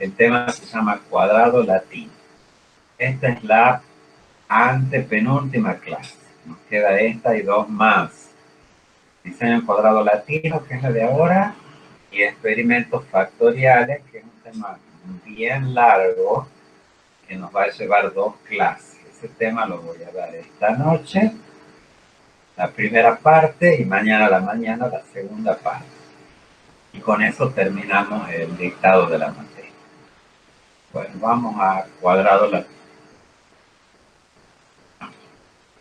El tema se llama cuadrado latino. Esta es la antepenúltima clase. Nos queda esta y dos más. Diseño en cuadrado latino, que es la de ahora, y experimentos factoriales, que es un tema bien largo, que nos va a llevar dos clases. Ese tema lo voy a dar esta noche, la primera parte, y mañana a la mañana la segunda parte. Y con eso terminamos el dictado de la materia. Bueno, vamos a cuadrado latino.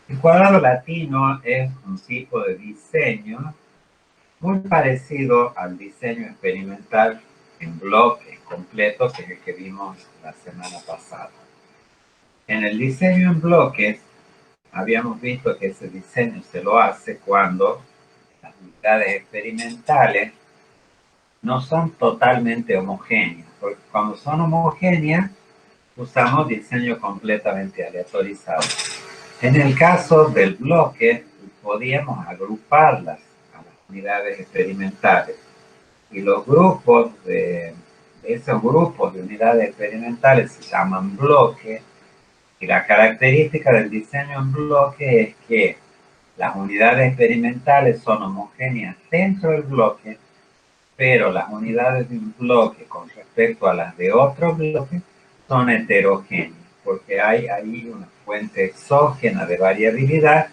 El cuadrado latino es un tipo de diseño muy parecido al diseño experimental en bloques completos, que es el que vimos la semana pasada. En el diseño en bloques, habíamos visto que ese diseño se lo hace cuando las unidades experimentales no son totalmente homogéneas, porque cuando son homogéneas, usamos diseño completamente aleatorizado. En el caso del bloque, podíamos agruparlas a las unidades experimentales. Y los grupos esos grupos de unidades experimentales se llaman bloques. Y la característica del diseño en bloque es que las unidades experimentales son homogéneas dentro del bloque, pero las unidades de un bloque con respecto a las de otro bloque son heterogéneas, porque hay ahí una fuente exógena de variabilidad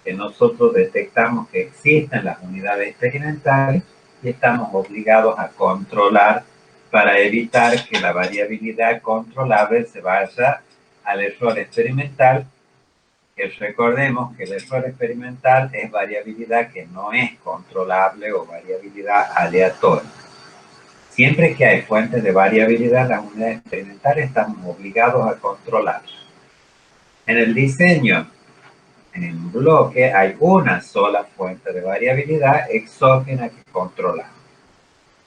que nosotros detectamos que existen en las unidades experimentales y estamos obligados a controlar para evitar que la variabilidad controlable se vaya al error experimental. Que recordemos que el error experimental es variabilidad que no es controlable o variabilidad aleatoria. Siempre que hay fuentes de variabilidad, las unidades experimentales estamos obligados a controlar. En el diseño en bloque hay una sola fuente de variabilidad exógena que controla.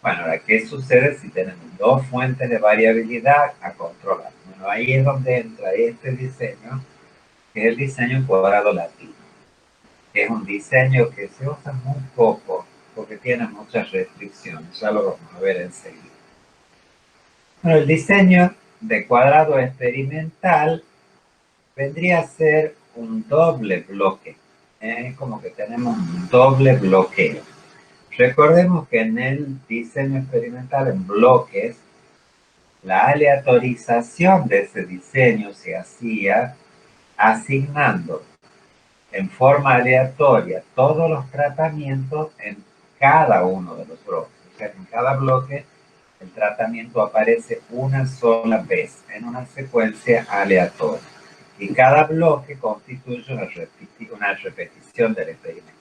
Bueno, ahora, ¿qué sucede si tenemos dos fuentes de variabilidad a controlar? Bueno, ahí es donde entra este diseño, que es el diseño en cuadrado latino. Que es un diseño que se usa muy poco porque tiene muchas restricciones. Ya lo vamos a ver enseguida. Bueno, el diseño de cuadrado experimental vendría a ser un doble bloque. Es como que tenemos un doble bloqueo. Recordemos que en el diseño experimental en bloques, la aleatorización de ese diseño se hacía asignando en forma aleatoria todos los tratamientos en cada uno de los bloques. O sea, en cada bloque el tratamiento aparece una sola vez en una secuencia aleatoria. Y cada bloque constituye una repetición del experimento.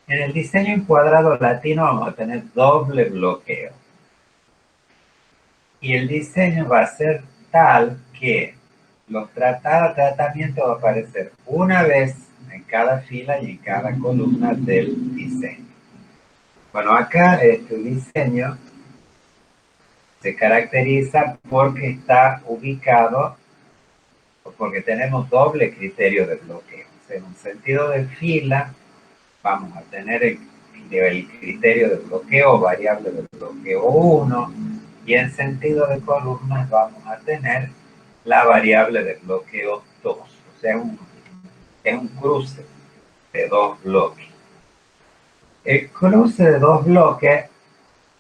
En el diseño en cuadrado latino vamos a tener doble bloqueo. Y el diseño va a ser tal que cada tratamiento va a aparecer una vez en cada fila y en cada columna del diseño. Bueno, acá este diseño se caracteriza porque está ubicado, porque tenemos doble criterio de bloqueo. O sea, en un sentido de fila, vamos a tener el criterio de bloqueo, variable de bloqueo 1, y en sentido de columnas vamos a tener la variable de bloqueo 2. O sea, es un cruce de dos bloques. El cruce de dos bloques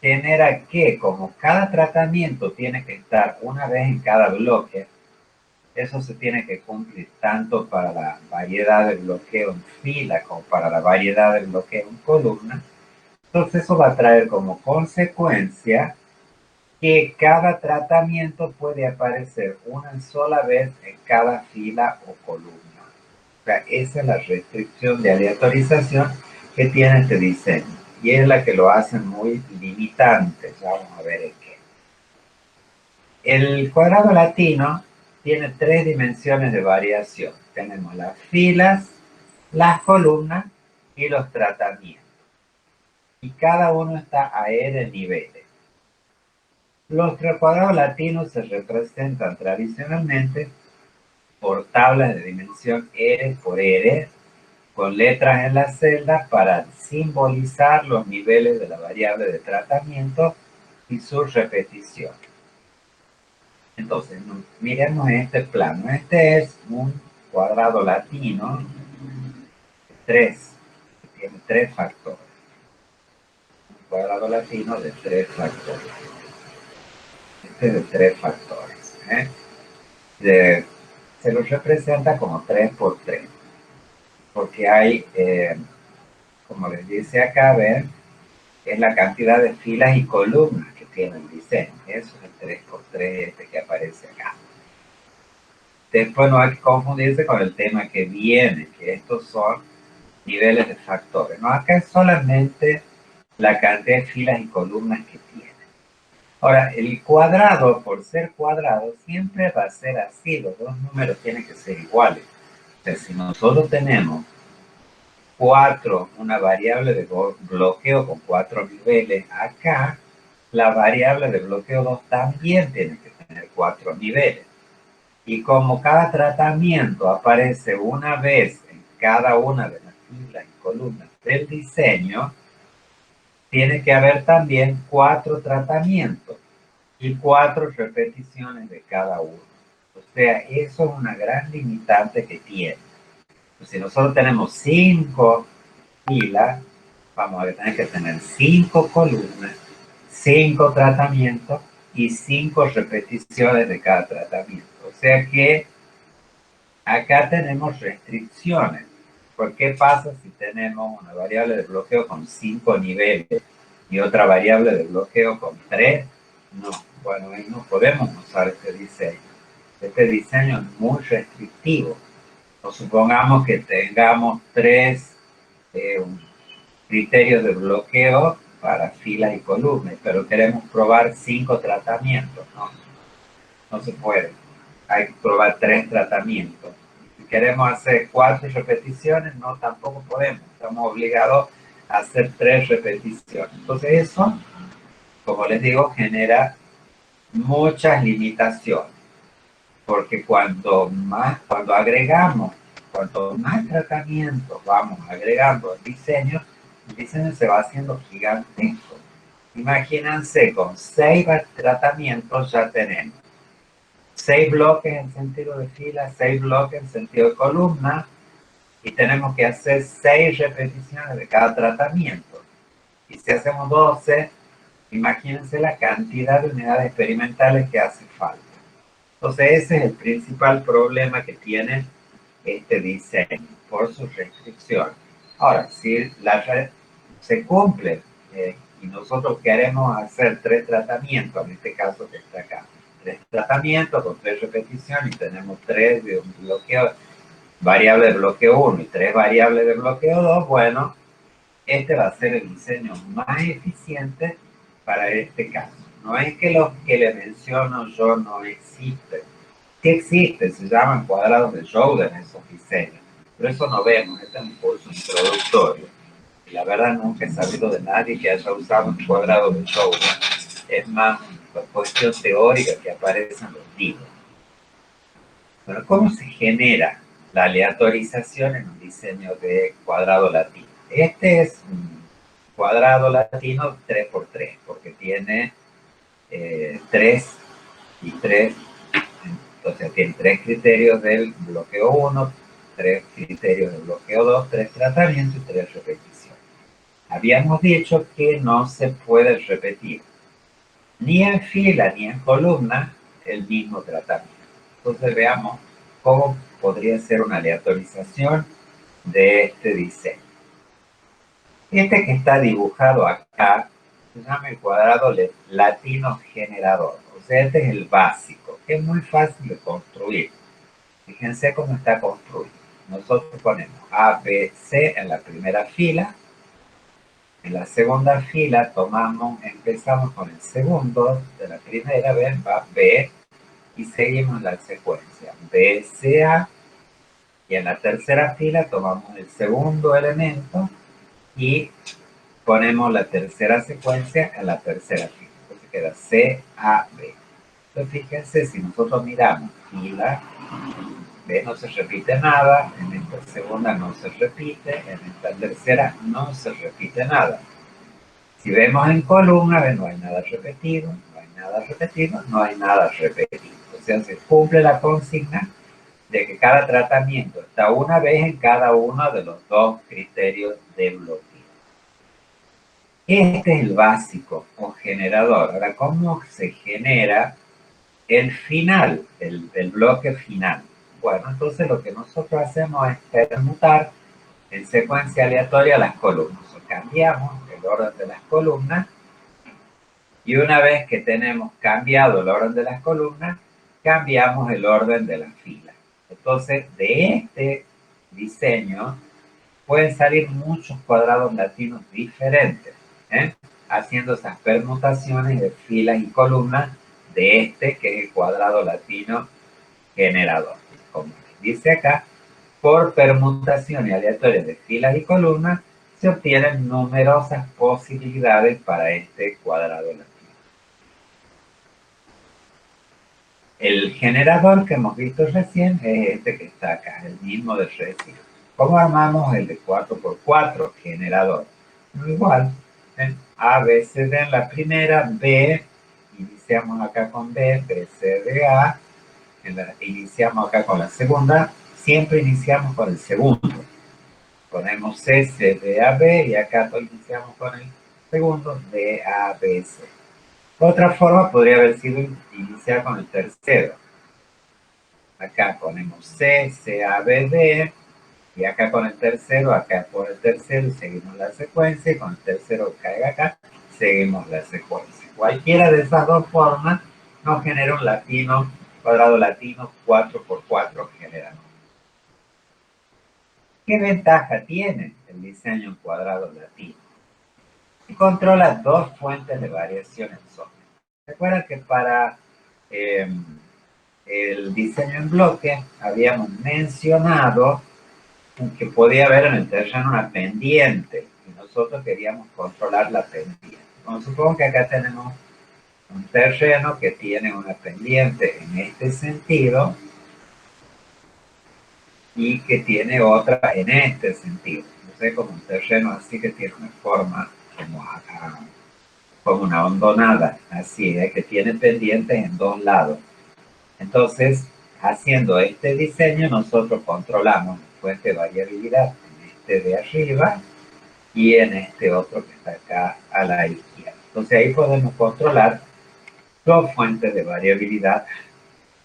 genera que, como cada tratamiento tiene que estar una vez en cada bloque, eso se tiene que cumplir tanto para la variedad de bloqueo en fila como para la variedad de bloqueo en columna. Entonces eso va a traer como consecuencia que cada tratamiento puede aparecer una sola vez en cada fila o columna. O sea, esa es la restricción de aleatorización que tiene este diseño. Y es la que lo hace muy limitante. Ya vamos a ver en qué. El cuadrado latino tiene tres dimensiones de variación. Tenemos las filas, las columnas y los tratamientos. Y cada uno está a n niveles. Los cuadrados latinos se representan tradicionalmente por tablas de dimensión R por R, con letras en las celdas para simbolizar los niveles de la variable de tratamiento y su repetición. Entonces, miremos este plano. Este es un cuadrado latino, 3, que tiene 3 factores. Un cuadrado latino de 3 factores. Este es de 3 factores. Se los representa como 3 por 3, porque hay, como les dice acá, ven, es la cantidad de filas y columnas que tiene el diseño. Eso es el 3 por 3 este que aparece acá. Después no hay que confundirse con el tema que viene, que estos son niveles de factores. No, acá es solamente la cantidad de filas y columnas que tiene. Ahora, el cuadrado, por ser cuadrado, siempre va a ser así. Los dos números tienen que ser iguales. O sea, si nosotros tenemos 4, una variable de bloqueo con 4 niveles, acá la variable de bloqueo 2 también tiene que tener 4 niveles. Y como cada tratamiento aparece una vez en cada una de las filas y columnas del diseño, tiene que haber también 4 tratamientos y 4 repeticiones de cada uno. O sea, eso es una gran limitante que tiene. Si nosotros tenemos 5 filas, vamos a tener que tener 5 columnas, 5 tratamientos y 5 repeticiones de cada tratamiento. O sea que acá tenemos restricciones. ¿Por qué pasa si tenemos una variable de bloqueo con 5 niveles y otra variable de bloqueo con 3? No, bueno, ahí no podemos usar este diseño. Este diseño es muy restrictivo. O supongamos que tengamos 3 criterios de bloqueo para filas y columnas, pero queremos probar 5 tratamientos. No, no se puede. Hay que probar 3 tratamientos. Si queremos hacer 4 repeticiones, no, tampoco podemos. Estamos obligados a hacer 3 repeticiones. Entonces eso, como les digo, genera muchas limitaciones. Porque cuando agregamos, cuanto más tratamientos vamos agregando al diseño, el diseño se va haciendo gigantesco. Imagínense, con 6 tratamientos ya tenemos 6 bloques en sentido de fila, 6 bloques en sentido de columna, y tenemos que hacer 6 repeticiones de cada tratamiento. Y si hacemos 12, imagínense la cantidad de unidades experimentales que hace falta. Entonces ese es el principal problema que tiene este diseño, por sus restricciones. Ahora, si la red se cumple y nosotros queremos hacer 3 tratamientos, en este caso que está acá, 3 tratamientos con 3 repeticiones y tenemos 3 de un bloqueo, variable de bloqueo 1 y 3 variables de bloqueo 2, bueno, este va a ser el diseño más eficiente para este caso. No es que los que le menciono yo no existen. Sí existen, se llaman cuadrados de Joule en esos diseños, pero eso no vemos, este es un curso introductorio. Y la verdad nunca he sabido de nadie que haya usado un cuadrado de Joule. Es más una cuestión teórica que aparece en los libros. Pero ¿cómo se genera la aleatorización en un diseño de cuadrado latino? Este es un cuadrado latino 3 por 3 porque tiene 3 y 3, entonces tiene 3 criterios del bloqueo 1, 3 criterios del bloqueo 2, 3 tratamientos y 3 repeticiones. Habíamos dicho que no se puede repetir ni en fila ni en columna el mismo tratamiento. Entonces veamos cómo podría ser una aleatorización de este diseño. Este que está dibujado acá se llama el cuadrado latino generador. O sea, este es el básico, que es muy fácil de construir. Fíjense cómo está construido. Nosotros ponemos A, B, C en la primera fila. En la segunda fila empezamos con el segundo de la primera, ven, va B, y seguimos la secuencia. B, C, A. Y en la tercera fila tomamos el segundo elemento y ponemos la tercera secuencia en la tercera fila. Entonces queda C, A, B. Entonces fíjense, si nosotros miramos fila, B no se repite nada, en esta segunda no se repite, en esta tercera no se repite nada. Si vemos en columna, no hay nada repetido, no hay nada repetido, no hay nada repetido. sea, se cumple la consigna de que cada tratamiento está una vez en cada uno de los dos criterios de bloqueo. Este es el básico o generador. Ahora, ¿cómo se genera el final, el bloque final? Bueno, entonces lo que nosotros hacemos es permutar en secuencia aleatoria las columnas. O cambiamos el orden de las columnas y una vez que tenemos cambiado el orden de las columnas, cambiamos el orden de las filas. Entonces, de este diseño pueden salir muchos cuadrados latinos diferentes, ¿eh? Haciendo esas permutaciones de filas y columnas de este que es el cuadrado latino generador. Como dice acá, por permutaciones aleatorias de filas y columnas se obtienen numerosas posibilidades para este cuadrado latino. El generador que hemos visto recién es este que está acá, el mismo de recién. ¿Cómo armamos el de 4x4 generador? Igual, ¿eh? A, B, C, D en la primera, B, iniciamos acá con B, B, C, D, A, iniciamos acá con la segunda, siempre iniciamos con el segundo. Ponemos C, C, D, A, B y acá iniciamos con el segundo, D, A, B, C. Otra forma podría haber sido iniciar con el tercero. Acá ponemos C, C, A, B, D, y acá con el tercero, acá por el tercero, y seguimos la secuencia, y con el tercero caiga acá, seguimos la secuencia. Cualquiera de esas dos formas nos genera un latino, cuadrado latino 4x4 generado. ¿Qué ventaja tiene el diseño en cuadrado latino? Controla dos fuentes de variación exógena. Recuerda que para el diseño en bloque habíamos mencionado que podía haber en el terreno una pendiente y nosotros queríamos controlar la pendiente. Bueno, supongo que acá tenemos un terreno que tiene una pendiente en este sentido y que tiene otra en este sentido. No sé, como un terreno así que tiene una forma como una hondonada, así, que tiene pendientes en dos lados. Entonces, haciendo este diseño, nosotros controlamos la fuente de variabilidad en este de arriba y en este otro que está acá a la izquierda. Entonces, ahí podemos controlar dos fuentes de variabilidad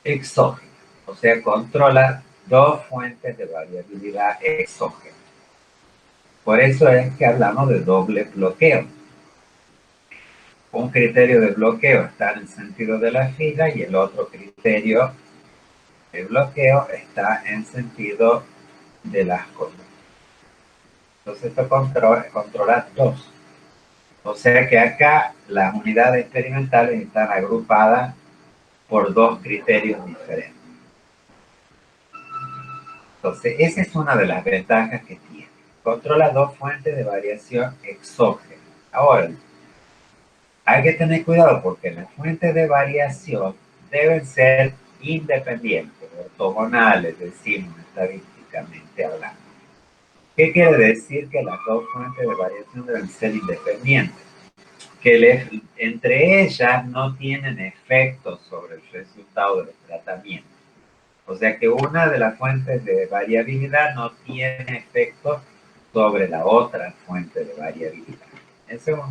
exógena. O sea, controla dos fuentes de variabilidad exógena. Por eso es que hablamos de doble bloqueo. Un criterio de bloqueo está en el sentido de la fila y el otro criterio de bloqueo está en sentido de las columnas. Entonces esto controla dos. O sea que acá las unidades experimentales están agrupadas por dos criterios diferentes. Entonces esa es una de las ventajas que tiene. Controla dos fuentes de variación exógena. Ahora, hay que tener cuidado porque las fuentes de variación deben ser independientes, ortogonales, decimos estadísticamente hablando. ¿Qué quiere decir que las dos fuentes de variación deben ser independientes? Que entre ellas no tienen efectos sobre el resultado del tratamiento. O sea que una de las fuentes de variabilidad no tiene efectos sobre la otra fuente de variabilidad. Eso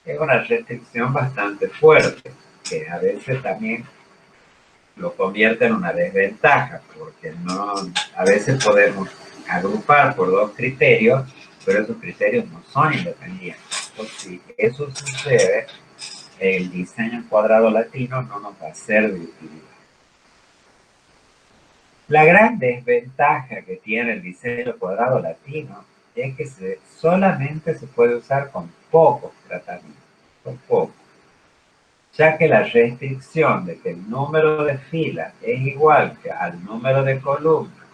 es una restricción bastante fuerte, que a veces también lo convierte en una desventaja, porque no, a veces podemos agrupar por dos criterios, pero esos criterios no son independientes. Entonces, si eso sucede, el diseño en cuadrado latino no nos va a ser de utilidad. La gran desventaja que tiene el diseño cuadrado latino es que solamente se puede usar con pocos tratamientos, con pocos, ya que la restricción de que el número de filas es igual que al número de columnas,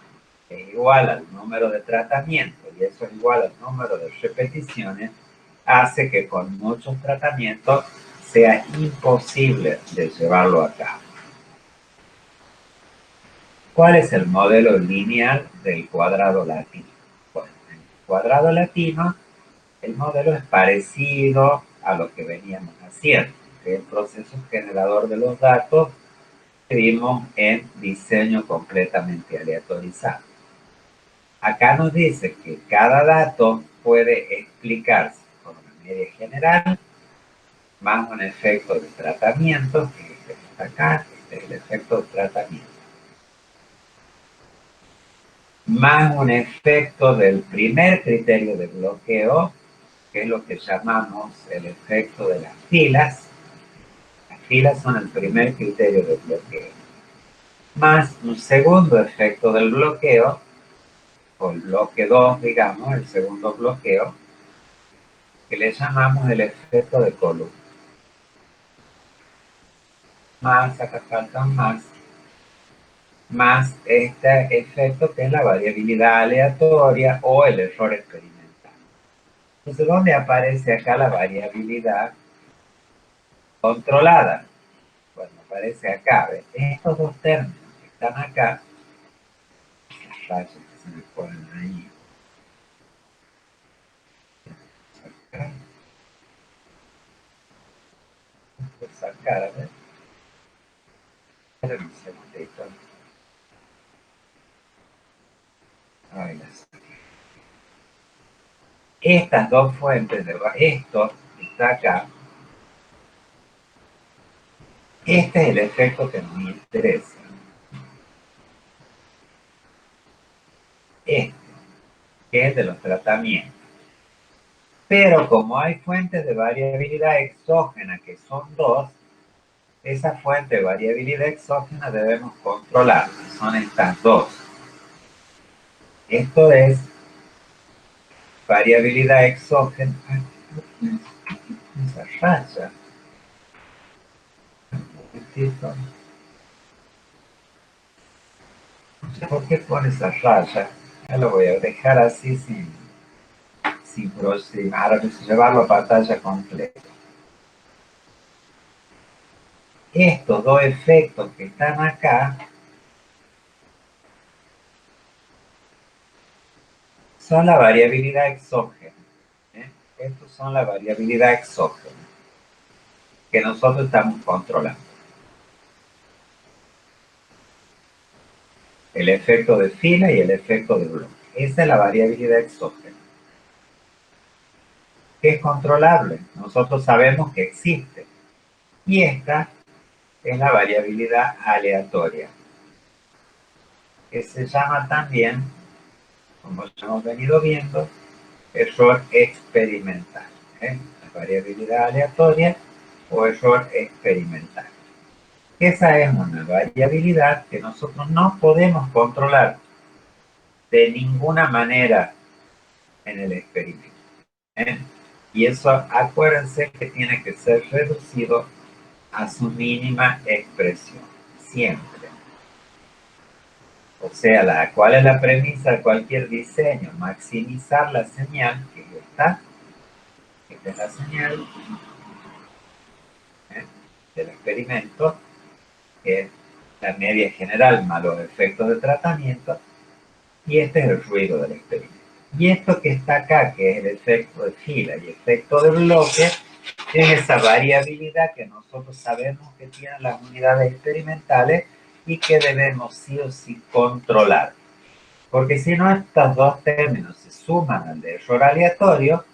es igual al número de tratamientos y eso es igual al número de repeticiones, hace que con muchos tratamientos sea imposible de llevarlo a cabo. ¿Cuál es el modelo lineal del cuadrado latino? Bueno, en el cuadrado latino el modelo es parecido a lo que veníamos haciendo, que el proceso generador de los datos vimos en diseño completamente aleatorizado. Acá nos dice que cada dato puede explicarse con una media general más un efecto de tratamiento, que es el que está acá, este es el efecto de tratamiento, más un efecto del primer criterio de bloqueo, que es lo que llamamos el efecto de las filas. Las filas son el primer criterio de bloqueo, más un segundo efecto del bloqueo, o el bloque 2, digamos, el segundo bloqueo, que le llamamos el efecto de columna. Más, acá faltan más este efecto que es la variabilidad aleatoria o el error experimental. Entonces, ¿dónde aparece acá la variabilidad controlada? Bueno, aparece acá. ¿Ves? Estos dos términos que están acá, las rayas que se me ponen ahí, acá, sacar, a ver, esperen un segundito. Ay, las... Estas dos fuentes de esto que está acá, este es el efecto que nos interesa. Este, que es de los tratamientos. Pero como hay fuentes de variabilidad exógena que son dos, esa fuente de variabilidad exógena debemos controlar. Son estas dos. Esto es variabilidad exógena. Esa raya. No sé por qué pone esa raya. Ya lo voy a dejar así sin aproximar, llevarlo a pantalla completa. Estos dos efectos que están acá son la variabilidad exógena. Estos son la variabilidad exógena que nosotros estamos controlando. El efecto de fila y el efecto de bloque. Esa es la variabilidad exógena, que es controlable. Nosotros sabemos que existe. Y esta es la variabilidad aleatoria, que se llama también, como ya hemos venido viendo, error experimental. La variabilidad aleatoria o error experimental. Esa es una variabilidad que nosotros no podemos controlar de ninguna manera en el experimento. ¿eh? Y eso, acuérdense que tiene que ser reducido a su mínima expresión, siempre. O sea, ¿cuál es la premisa de cualquier diseño? Maximizar la señal, que esta es la señal del experimento, que es la media general más los efectos de tratamiento, y este es el ruido del experimento. Y esto que está acá, que es el efecto de fila y efecto de bloque, es esa variabilidad que nosotros sabemos que tienen las unidades experimentales y que debemos sí o sí controlar. Porque si no, estos dos términos se suman al de error aleatorio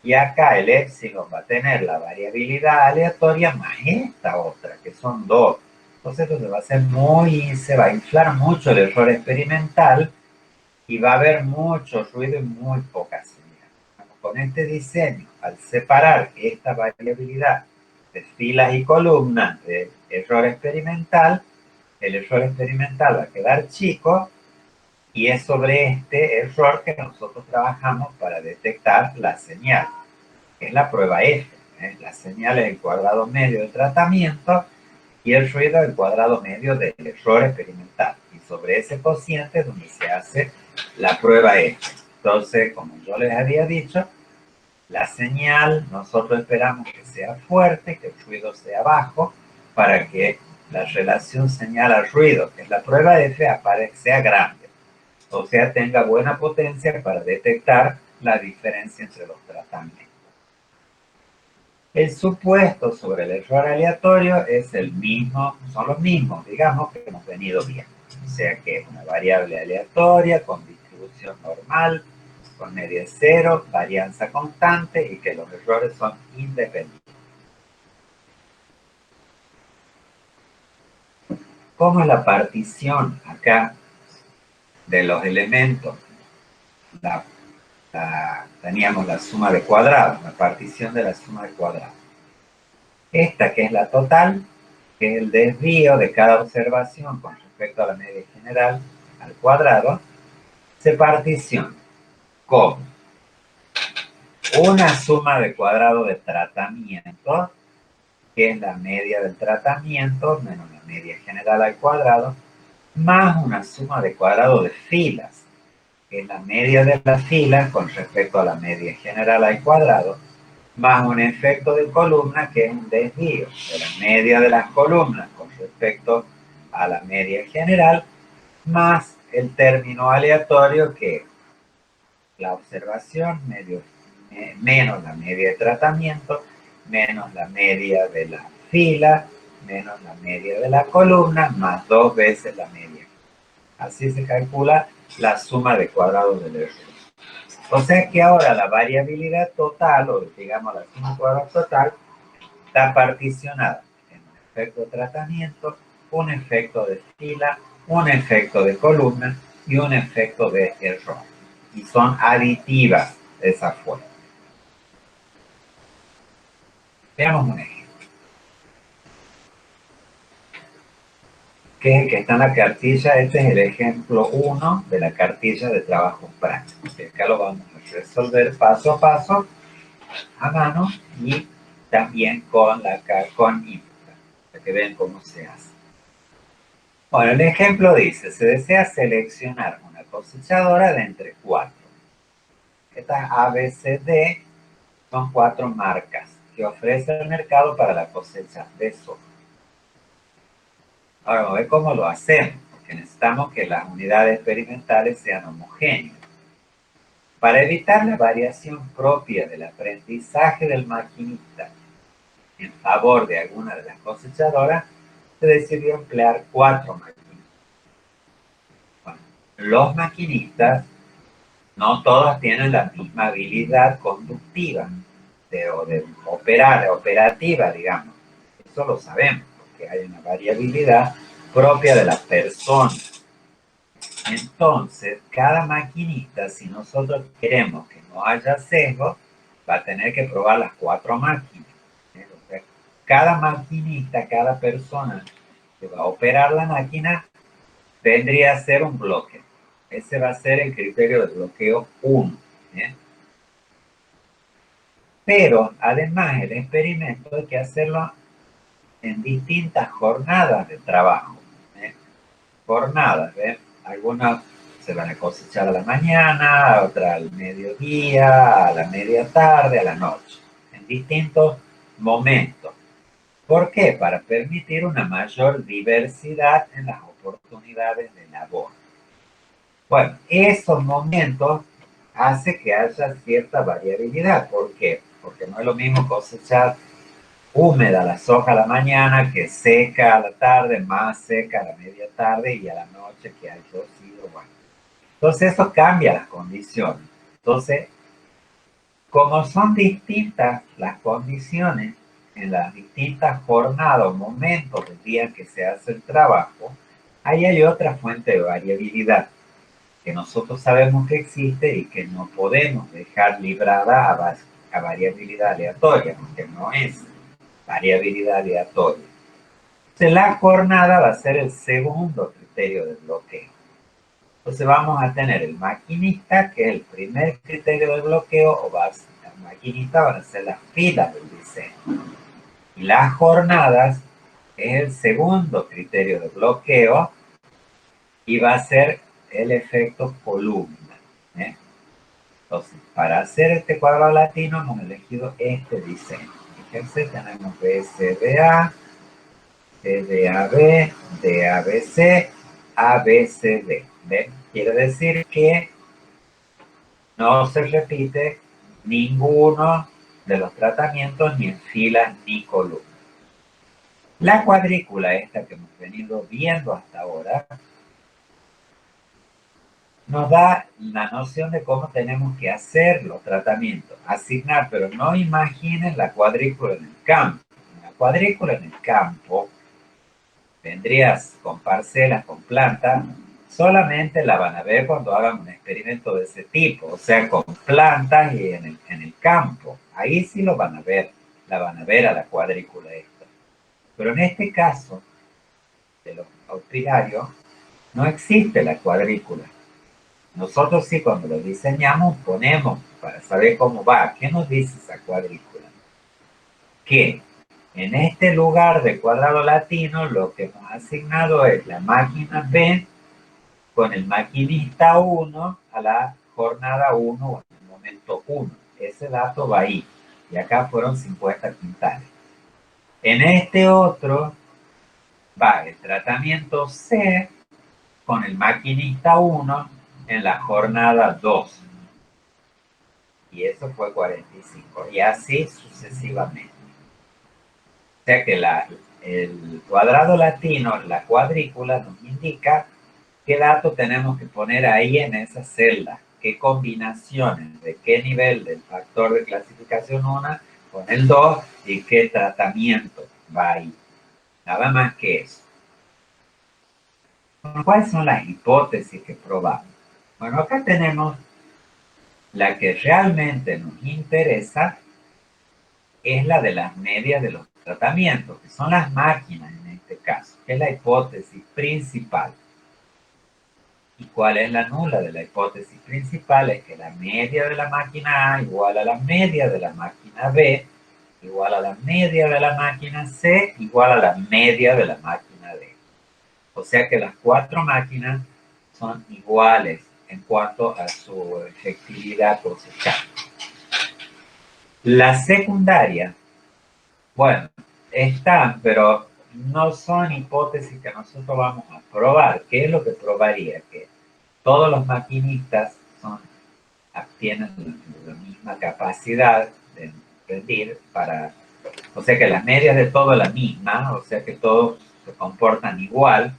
y acá el épsilon va a tener la variabilidad aleatoria más esta otra, que son dos. Entonces esto se va a inflar mucho el error experimental y va a haber mucho ruido y muy poca señal. Con este diseño, al separar esta variabilidad de filas y columnas del error experimental, el error experimental va a quedar chico y es sobre este error que nosotros trabajamos para detectar la señal, que es la prueba F. La señal es el cuadrado medio del tratamiento y el ruido el cuadrado medio del error experimental. Y sobre ese cociente es donde se hace la prueba F. Entonces, como yo les había dicho, la señal nosotros esperamos que sea fuerte, que el ruido sea bajo, para que la relación señal al ruido, que es la prueba F, sea grande. O sea, tenga buena potencia para detectar la diferencia entre los tratamientos. El supuesto sobre el error aleatorio es el mismo, son los mismos, digamos, que hemos venido viendo. O sea que es una variable aleatoria con distribución normal, con media cero, varianza constante y que los errores son independientes. ¿Cómo es la partición acá de los elementos? Teníamos la suma de cuadrados, la partición de la suma de cuadrados. Esta que es la total, que es el desvío de cada observación con respecto a la media general al cuadrado, se particiona como una suma de cuadrado de tratamiento, que es la media del tratamiento menos la media general al cuadrado, más una suma de cuadrado de filas, que es la media de las filas con respecto a la media general al cuadrado, más un efecto de columna que es un desvío de la media de las columnas con respecto a la media general, más el término aleatorio que es la observación menos la media de tratamiento, menos la media de la fila, menos la media de la columna, más 2 veces la media. Así se calcula la suma de cuadrados del error. O sea que ahora la variabilidad total, o digamos la suma de cuadrados total, está particionada en un efecto de tratamiento, un efecto de fila, un efecto de columna y un efecto de error. Y son aditivas esas fuerzas. Veamos un ejemplo. Que es el que está en la cartilla. Este es el ejemplo 1 de la cartilla de trabajo práctico. Acá lo vamos a resolver paso a paso, a mano y también con input, para que vean cómo se hace. Bueno, el ejemplo dice, se desea seleccionar una cosechadora de entre 4. Estas ABCD son 4 marcas que ofrece el mercado para la cosecha de soja. Ahora vamos a ver cómo lo hacemos, porque necesitamos que las unidades experimentales sean homogéneas. Para evitar la variación propia del aprendizaje del maquinista en favor de alguna de las cosechadoras, se decidió emplear 4 maquinistas. Bueno, los maquinistas no todos tienen la misma habilidad conductiva de operar, operativa, digamos. Eso lo sabemos, porque hay una variabilidad propia de las personas. Entonces, cada maquinista, si nosotros queremos que no haya sesgo, va a tener que probar las 4 máquinas. O sea, cada maquinista, cada persona que va a operar la máquina, vendría a ser un bloque. Ese va a ser el criterio de bloqueo 1. Pero además el experimento hay que hacerlo en distintas jornadas de trabajo. Jornadas, algunas se van a cosechar a la mañana, otras al mediodía, a la media tarde, a la noche, en distintos momentos. ¿Por qué? Para permitir una mayor diversidad en las oportunidades de labor. Bueno, esos momentos hace que haya cierta variabilidad. ¿Por qué? Porque no es lo mismo cosechar húmeda la soja a la mañana que seca a la tarde, más seca a la media tarde y a la noche que hay rocío. Bueno, entonces eso cambia las condiciones. Entonces, como son distintas las condiciones en las distintas jornadas o momentos del día en que se hace el trabajo, ahí hay otra fuente de variabilidad que nosotros sabemos que existe y que no podemos dejar librada a variabilidad aleatoria, porque no es variabilidad aleatoria. Entonces la jornada va a ser el segundo criterio de bloqueo. Entonces vamos a tener el maquinista, que es el primer criterio de bloqueo, o el maquinista van a ser las filas del diseño. Y las jornadas es el segundo criterio de bloqueo y va a ser el efecto columna. Entonces, para hacer este cuadrado latino hemos elegido este diseño. Fíjense, tenemos BCDA, CDAB, DABC, ABCD. ¿Ven? Quiere decir que no se repite ninguno de los tratamientos ni en filas ni columnas. La cuadrícula esta que hemos venido viendo hasta ahora nos da la noción de cómo tenemos que hacer los tratamientos, asignar, pero no imaginen la cuadrícula en el campo. La cuadrícula en el campo vendrías con parcelas, con plantas, solamente la van a ver cuando hagan un experimento de ese tipo, o sea, con plantas y en el campo. Ahí sí lo van a ver, la van a ver a la cuadrícula esta. Pero en este caso, de los auxiliarios, no existe la cuadrícula. Nosotros sí, cuando lo diseñamos, ponemos para saber cómo va. ¿Qué nos dice esa cuadrícula? Que en este lugar de cuadrado latino, lo que hemos asignado es la máquina B con el maquinista 1 a la jornada 1 o en el momento 1. Ese dato va ahí. Y acá fueron 50 quintales. En este otro va el tratamiento C con el maquinista 1 en la jornada 2. Y eso fue 45. Y así sucesivamente. O sea que el cuadrado latino, la cuadrícula, nos indica qué dato tenemos que poner ahí en esa celda, qué combinaciones, de qué nivel del factor de clasificación 1 con el 2 y qué tratamiento va ahí. Nada más que eso. ¿Cuáles son las hipótesis que probamos? Bueno, acá tenemos la que realmente nos interesa, es la de las medias de los tratamientos, que son las máquinas en este caso, que es la hipótesis principal. ¿Y cuál es la nula de la hipótesis principal? Es que la media de la máquina A igual a la media de la máquina B, igual a la media de la máquina C, igual a la media de la máquina D. O sea que las cuatro máquinas son iguales en cuanto a su efectividad cosechable. La secundaria, bueno, están, pero no son hipótesis que nosotros vamos a probar. ¿Qué es lo que probaría? Que todos los maquinistas tienen la misma capacidad de rendir o sea que las medias de todo es la misma, o sea que todos se comportan igual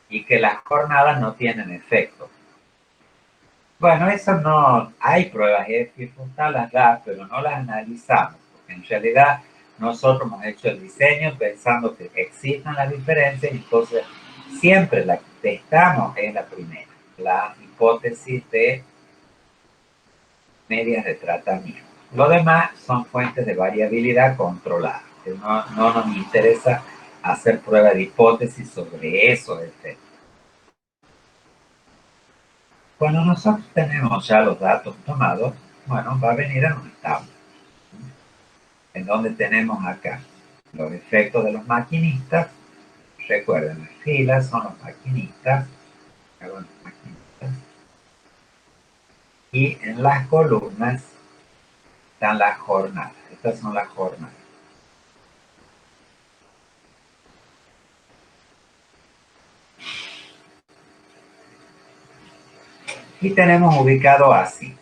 y que las jornadas no tienen efecto. Bueno, eso no, hay pruebas irrefutables, pero no las analizamos, porque en realidad nosotros hemos hecho el diseño pensando que existen las diferencias y entonces siempre la que testamos es la primera, la hipótesis de medias de tratamiento. Lo demás son fuentes de variabilidad controladas. No nos interesa hacer pruebas de hipótesis sobre esos efectos. Cuando nosotros tenemos ya los datos tomados, bueno, va a venir a una tabla, en donde tenemos acá los efectos de los maquinistas. Recuerden, las filas son los maquinistas, y en las columnas están las jornadas. Estas son las jornadas. Y tenemos ubicado así.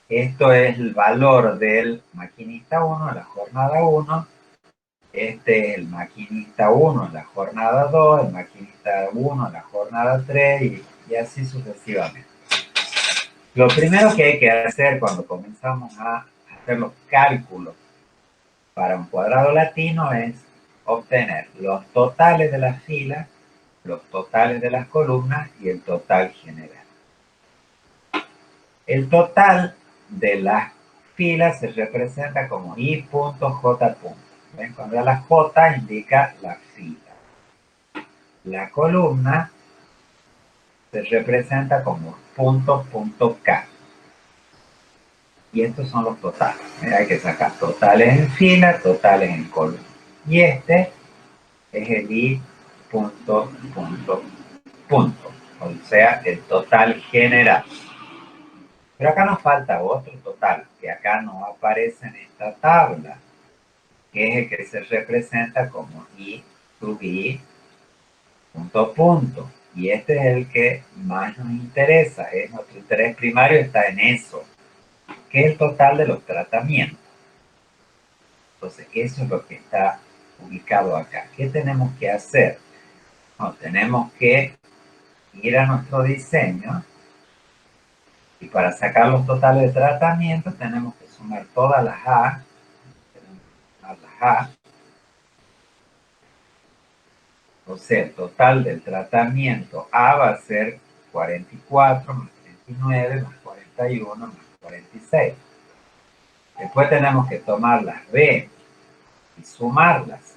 Esto es el valor del maquinista 1 en la jornada 1. Este es el maquinista 1 en la jornada 2, el maquinista 1 en la jornada 3 y así sucesivamente. Lo primero que hay que hacer cuando comenzamos a hacer los cálculos para un cuadrado latino es obtener los totales de las filas, los totales de las columnas y el total general. El total de las filas se representa como I.J. ¿Ven? Cuando la J indica la fila. La columna se representa como K. Y estos son los totales. Hay que sacar totales en fila, totales en columna. Y este es el I. O sea, el total general. Pero acá nos falta otro total, que acá no aparece en esta tabla, que es el que se representa como I sub I punto. Y este es el que más nos interesa, nuestro interés primario está en eso, que es el total de los tratamientos. Entonces, eso es lo que está ubicado acá. ¿Qué tenemos que hacer? No, tenemos que ir a nuestro diseño y para sacar los totales de tratamiento tenemos que sumar todas las A, o sea, el total del tratamiento A va a ser 44 más 39 más 41 más 46. Después tenemos que tomar las B y sumarlas.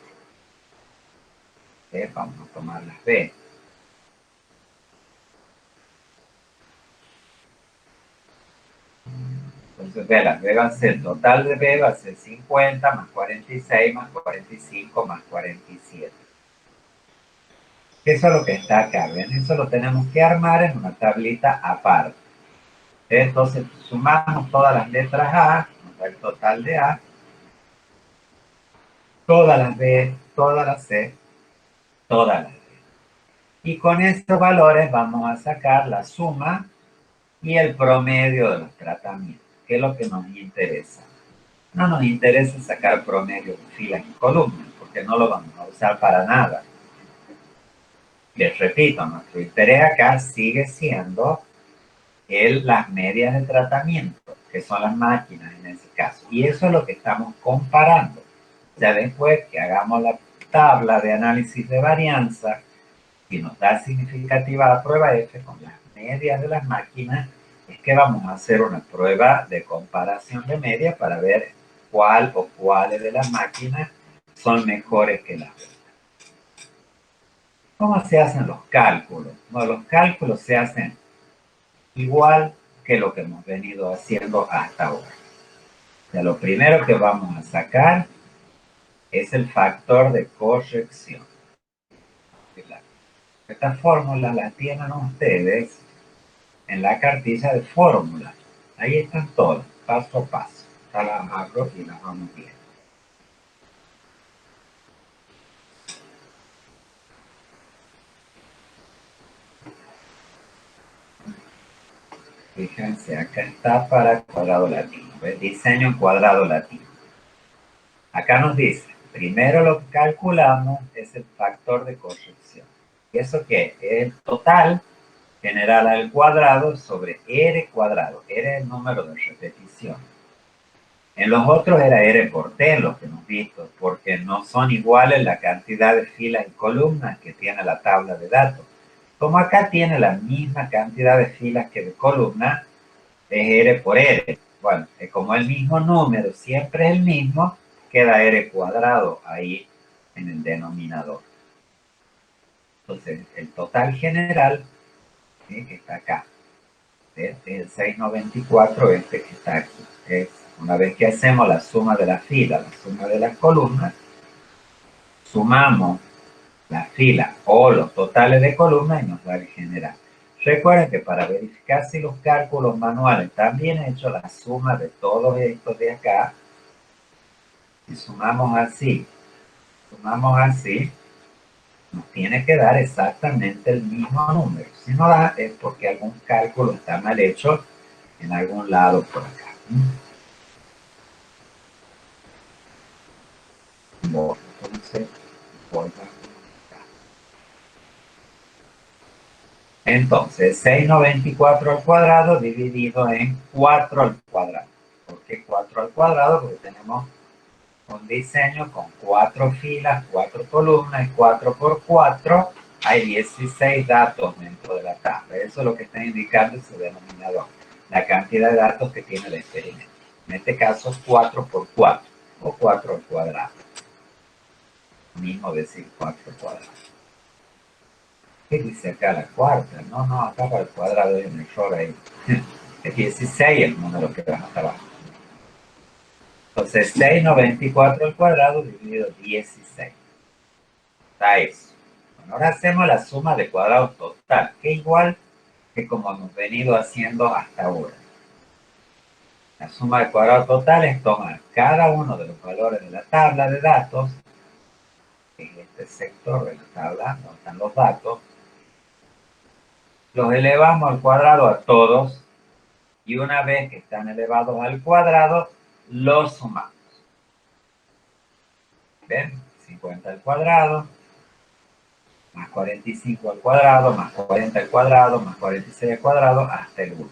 Vamos a tomar las B. Entonces, ve, las B va a ser, total de B va a ser 50 más 46 más 45 más 47. Eso es lo que está acá, ¿ven? Eso lo tenemos que armar en una tablita aparte. Entonces, sumamos todas las letras A, nos da el total de A, todas las B, todas las C, todas las D. Y con estos valores vamos a sacar la suma y el promedio de los tratamientos, que es lo que nos interesa. No nos interesa sacar promedio de filas y columnas, porque no lo vamos a usar para nada. Les repito, nuestro interés acá sigue siendo las medias de tratamiento, que son las máquinas en ese caso. Y eso es lo que estamos comparando. Ya después que hagamos la tabla de análisis de varianza, si nos da significativa la prueba F con las medias de las máquinas, es que vamos a hacer una prueba de comparación de medias para ver cuál o cuáles de las máquinas son mejores que las otras. ¿Cómo se hacen los cálculos? Bueno, los cálculos se hacen igual que lo que hemos venido haciendo hasta ahora. O sea, lo primero que vamos a sacar es el factor de corrección. Esta fórmula la tienen ustedes en la cartilla de fórmulas. Ahí están todas, paso a paso. Está la macro y las vamos viendo. Fíjense, acá está para cuadrado latino. ¿Ves? Diseño en cuadrado latino. Acá nos dice, primero lo que calculamos es el factor de corrección. ¿Y eso qué? Es el total general al cuadrado sobre R cuadrado. R es el número de repetición. En los otros era R por T, en los que hemos visto, porque no son iguales la cantidad de filas y columnas que tiene la tabla de datos. Como acá tiene la misma cantidad de filas que de columnas, es R por R. Bueno, como el mismo número siempre es el mismo, queda R cuadrado ahí en el denominador. Entonces, el total general, ¿sí?, que está acá, es el 694, este que está aquí. Es una vez que hacemos la suma de las filas, la suma de las columnas, sumamos las filas o los totales de columnas y nos da el general. Recuerden que para verificar si los cálculos manuales están bien hechos, la suma de todos estos de acá, si sumamos así, nos tiene que dar exactamente el mismo número. Si no da, es porque algún cálculo está mal hecho en algún lado por acá. Bueno, entonces, voy a... Entonces, 694 al cuadrado dividido en 4 al cuadrado. ¿Por qué 4 al cuadrado? Porque tenemos un diseño con 4 filas, 4 columnas y 4 por 4. Hay 16 datos dentro de la tabla. Eso es lo que está indicando ese denominador. La cantidad de datos que tiene el experimento. En este caso, 4 por 4 o 4 al cuadrado. Mismo decir 4 cuadrados. ¿Qué dice acá la cuarta? No, acá para el cuadrado hay un error ahí. Es 16 el número que va hasta abajo. Entonces, 694 al cuadrado dividido 16. Está eso. Bueno, ahora hacemos la suma de cuadrados total, que es igual que como hemos venido haciendo hasta ahora. La suma de cuadrados total es tomar cada uno de los valores de la tabla de datos, en este sector de la tabla, donde están los datos, los elevamos al cuadrado a todos y una vez que están elevados al cuadrado, los sumamos. ¿Ven? 50 al cuadrado, más 45 al cuadrado, más 40 al cuadrado, más 46 al cuadrado, hasta el último,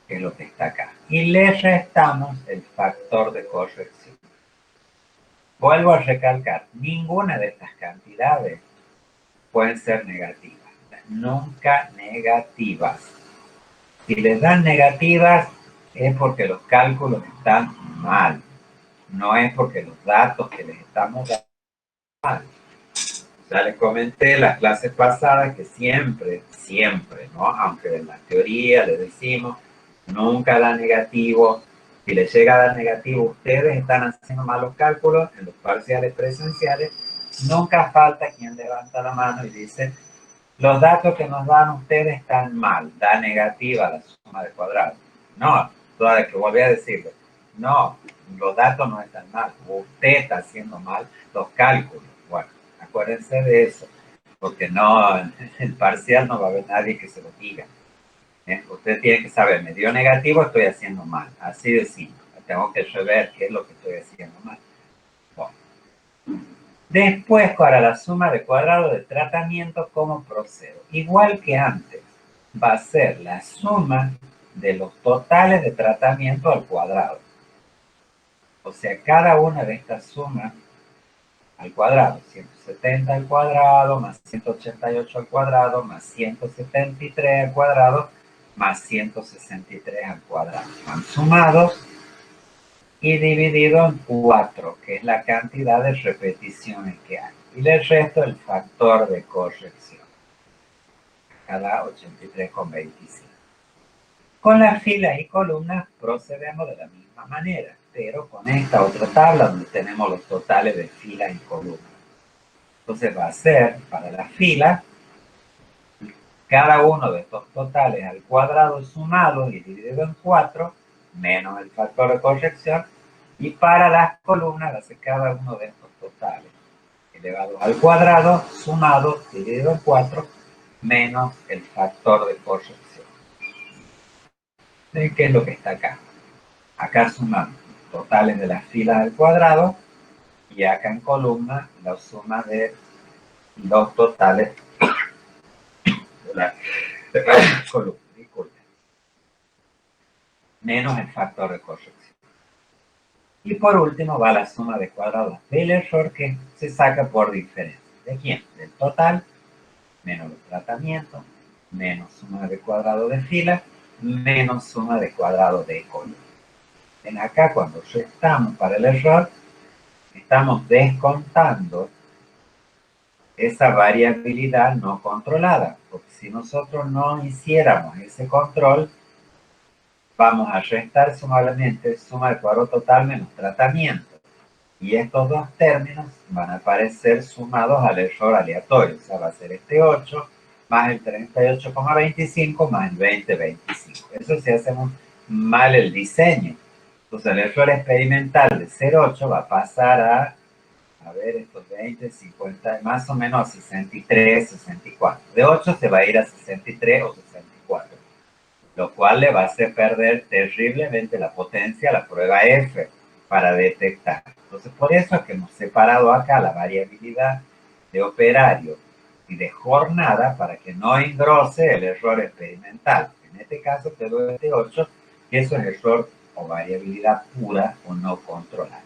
que es lo que está acá. Y le restamos el factor de corrección. Vuelvo a recalcar, ninguna de estas cantidades pueden ser negativas. Nunca negativas. Si les dan negativas es porque los cálculos están mal. No es porque los datos que les estamos dando mal. Ya les comenté en las clases pasadas que siempre, ¿no? Aunque en la teoría les decimos, nunca da negativo. Si les llega a dar negativo, ustedes están haciendo malos cálculos en los parciales presenciales. Nunca falta quien levanta la mano y dice, los datos que nos dan ustedes están mal, da negativa la suma de cuadrados. No, todavía que volví a decirlo, no, los datos no están mal, usted está haciendo mal los cálculos. Bueno, acuérdense de eso, porque no, en el parcial no va a haber nadie que se lo diga. Usted tiene que saber, me dio negativo, estoy haciendo mal, así de simple. Tengo que saber qué es lo que estoy haciendo mal. Bueno. Después, para la suma de cuadrado de tratamiento, ¿cómo procedo? Igual que antes, va a ser la suma de los totales de tratamiento al cuadrado. O sea, cada una de estas sumas al cuadrado, 170 al cuadrado, más 188 al cuadrado, más 173 al cuadrado, más 163 al cuadrado. Van sumados y dividido en 4, que es la cantidad de repeticiones que hay. Y le resto el factor de corrección, cada 83,25. Con las filas y columnas procedemos de la misma manera, pero con esta otra tabla donde tenemos los totales de filas y columnas. Entonces va a ser para la fila, cada uno de estos totales al cuadrado sumado y dividido en 4, menos el factor de corrección, y para las columnas va a ser cada uno de estos totales elevado al cuadrado sumado dividido en 4 menos el factor de corrección. ¿Qué es lo que está acá? Acá sumamos totales de las filas al cuadrado y acá en columna la suma de los totales de la columna. Disculpen. Menos el factor de corrección. Y por último va la suma de cuadrados del error que se saca por diferencia. ¿De quién? Del total menos los tratamientos, menos suma de cuadrado de fila, menos suma de cuadrado de columna. En acá, cuando restamos para el error, estamos descontando esa variabilidad no controlada, porque si nosotros no hiciéramos ese control, vamos a restar sumablemente suma de cuadrado total menos tratamiento. Y estos dos términos van a aparecer sumados al error aleatorio, o sea, va a ser este 8 más el 38,25 más el 20,25. Eso si hacemos mal el diseño. Entonces el error experimental de 0,8 va a pasar a ver, estos 20, 50, más o menos a 63, 64. De 8 se va a ir a 63 o 64, lo cual le va a hacer perder terriblemente la potencia a la prueba F para detectar. Entonces, por eso es que hemos separado acá la variabilidad de operario y de jornada para que no engrose el error experimental. En este caso quedó este 8, que eso es error o variabilidad pura o no controlada.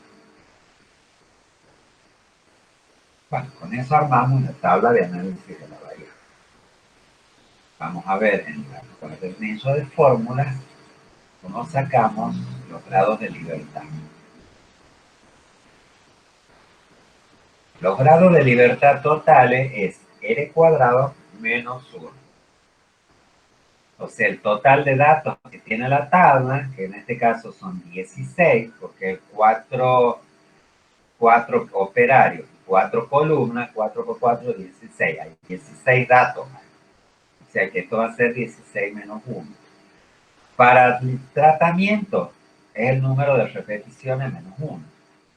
Bueno, con eso armamos una tabla de análisis de la variable. Vamos a ver en el cuaderno de fórmulas cómo sacamos los grados de libertad. Los grados de libertad totales es R cuadrado menos 1. O sea, el total de datos que tiene la tabla, que en este caso son 16, porque 4 operarios, 4 columnas, 4 por 4, 16. Hay 16 datos. O sea que esto va a ser 16 menos 1. Para el tratamiento es el número de repeticiones menos 1.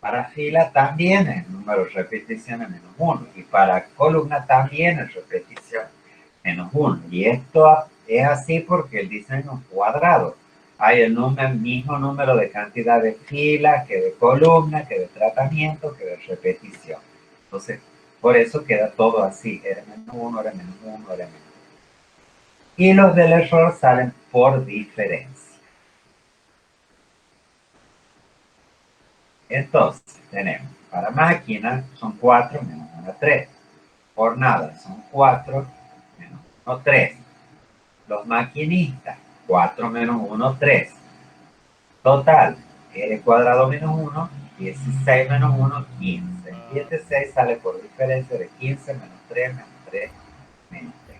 Para fila también es el número de repeticiones menos 1. Y para columna también es repetición menos 1. Y esto es así porque el diseño es cuadrado. hay el mismo número de cantidad de filas, que de columnas, que de tratamiento, que de repetición. Entonces, por eso queda todo así, R-1, R-1, R-1. Y los del error salen por diferencia. Entonces, tenemos, para máquina son 4 menos 1, 3. Jornada son 4 menos 1, 3. Los maquinistas, 4 menos 1, 3. Total, r cuadrado menos 1, 16 menos 1, 15. Y este 6 sale por diferencia de 15 menos 3 menos 3 menos 3.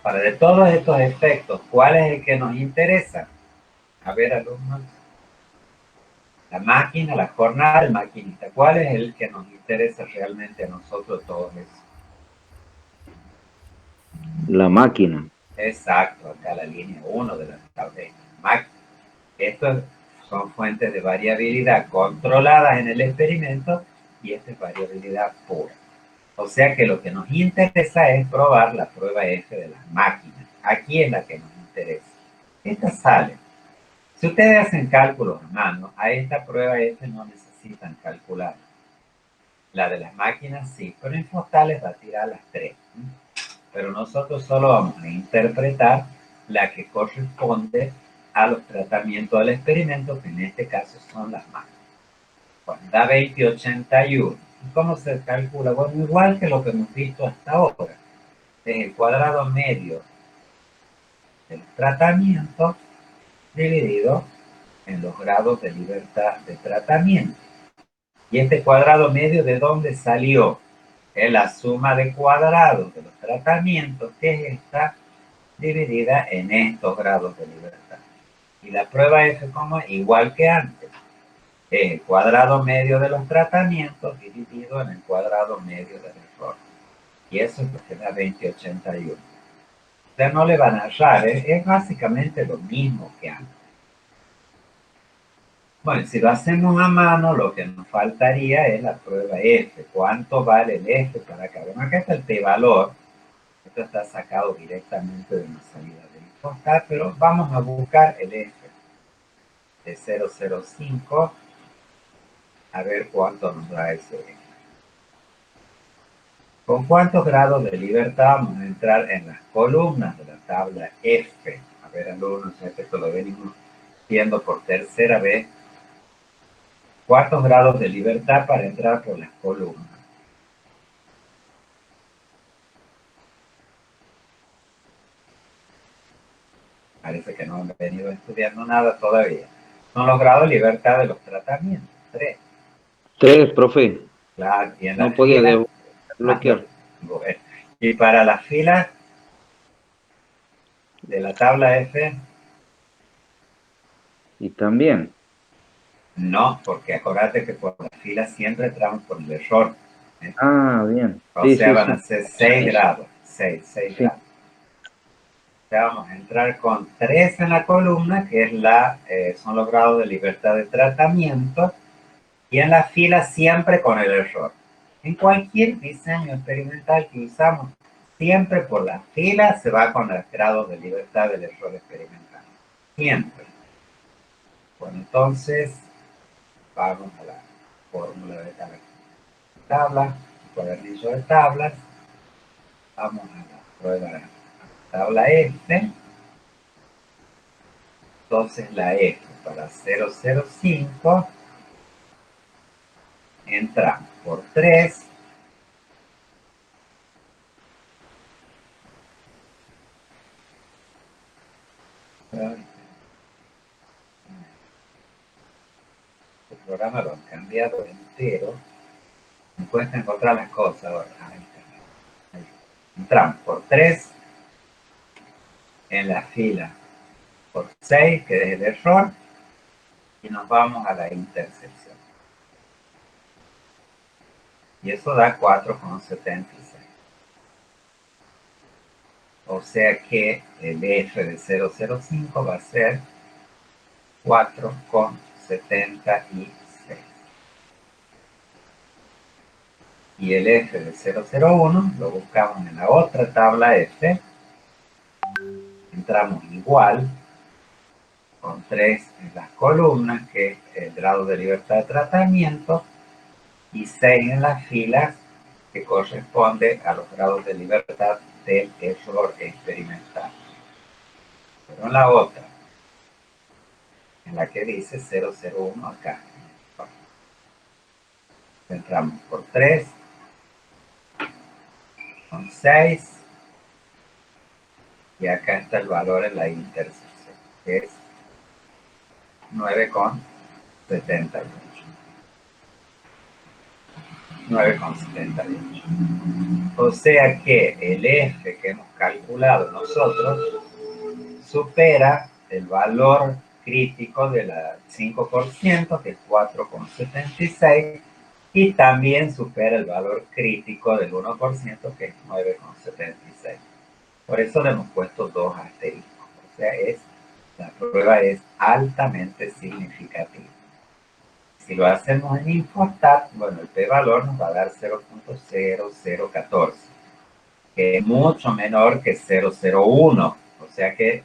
Para de todos estos efectos, ¿cuál es el que nos interesa? A ver, alumnos. La máquina, la jornada, el maquinista. ¿Cuál es el que nos interesa realmente a nosotros todos eso? La máquina. Exacto, acá la línea 1 de la tabla. Máquina. Estos son fuentes de variabilidad controladas en el experimento y esta es variabilidad pura. O sea que lo que nos interesa es probar la prueba F de las máquinas. Aquí es la que nos interesa. Esta sale. Si ustedes hacen cálculos a mano, a esta prueba F no necesitan calcular. La de las máquinas sí, pero en total les va a tirar las tres. Pero nosotros solo vamos a interpretar la que corresponde a los tratamientos del experimento, que en este caso son las máquinas. Bueno, da 2081. ¿Cómo se calcula? Bueno, igual que lo que hemos visto hasta ahora. Es el cuadrado medio del tratamiento dividido en los grados de libertad de tratamiento. Y este cuadrado medio, ¿de dónde salió? Es la suma de cuadrados de los tratamientos, que es esta, dividida en estos grados de libertad. Y la prueba es como igual que antes. Es el cuadrado medio de los tratamientos dividido en el cuadrado medio del error. Y eso es lo que da 2081. O sea, no le van a errar, es básicamente lo mismo que antes. Bueno, si lo hacemos a mano, lo que nos faltaría es la prueba F. ¿Cuánto vale el F para cada uno? Acá está el p-valor. Esto está sacado directamente de una salida de InfoStat, pero vamos a buscar el F de 005 a ver cuánto nos da ese F. ¿Con cuántos grados de libertad vamos a entrar en las columnas de la tabla F? A ver, alumnos, esto lo venimos viendo por tercera vez. ¿Cuántos grados de libertad para entrar por las columnas? Parece que no han venido estudiando nada todavía. Son los grados de libertad de los tratamientos. 3. 3, profe. Claro, y en No las podía filas, bloquear. bueno. Y para las filas de la tabla F, Y también. no, porque acordate que por las filas siempre entramos por el error. ¿eh? Ah, bien. O Sí, sea, sí, van a sí. ser 6 grados. 6 Sí. grados. O sea, vamos a entrar con 3 en la columna, que es son los grados de libertad de tratamiento, y en la fila siempre con el error. En cualquier diseño experimental que usamos, siempre por la fila se va con los grados de libertad del error experimental. Siempre. Bueno, entonces vamos a la fórmula de tabla, cuadernillo de tablas. Vamos a la prueba de tabla F. Entonces la F para 005 entramos por 3. El programa lo han cambiado entero. Me cuesta encontrar las cosas ahora. Ahí. Entramos por 3 en la fila por 6, que es el error, y nos vamos a la intersección. Y eso da 4,76. O sea que el F de 005 va a ser 4,76. Y el F de 001 lo buscamos en la otra tabla F. Entramos igual con 3 en las columnas, que es el grado de libertad de tratamiento, y 6 en las filas, que corresponde a los grados de libertad del error experimental. Pero en la otra, en la que dice 001 acá, entramos por 3, con 6, y acá está el valor en la intersección, que es 9,78. 9,78. O sea que el F que hemos calculado nosotros supera el valor crítico de la 5%, que es 4,76, y también supera el valor crítico del 1%, que es 9,76. Por eso le hemos puesto 2 asteriscos. O sea, la prueba es altamente significativa. Si lo hacemos en Infostat, bueno, el p-valor nos va a dar 0,0014, que es mucho menor que 0,01. O sea que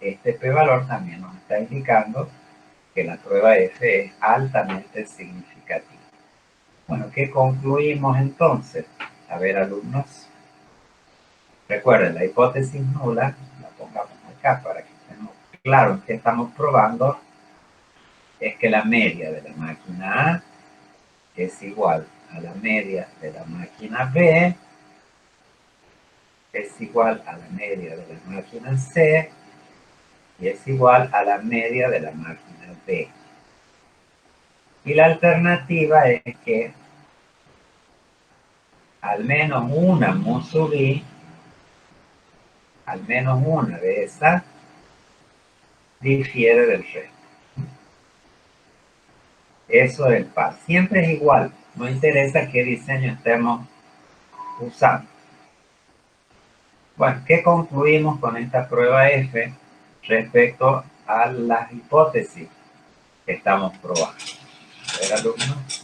este p-valor también nos está indicando que la prueba F es altamente significativa. Bueno, ¿qué concluimos entonces? A ver, alumnos, recuerden, la hipótesis nula, la pongamos acá para que estemos claros que estamos probando, es que la media de la máquina A es igual a la media de la máquina B, es igual a la media de la máquina C, y es igual a la media de la máquina D. Y la alternativa es que al menos una mu sub i, al menos una de esas, difiere del resto. Eso del par. Siempre es igual. No interesa qué diseño estemos usando. Bueno, ¿qué concluimos con esta prueba F respecto a las hipótesis que estamos probando? A ver, alumnos.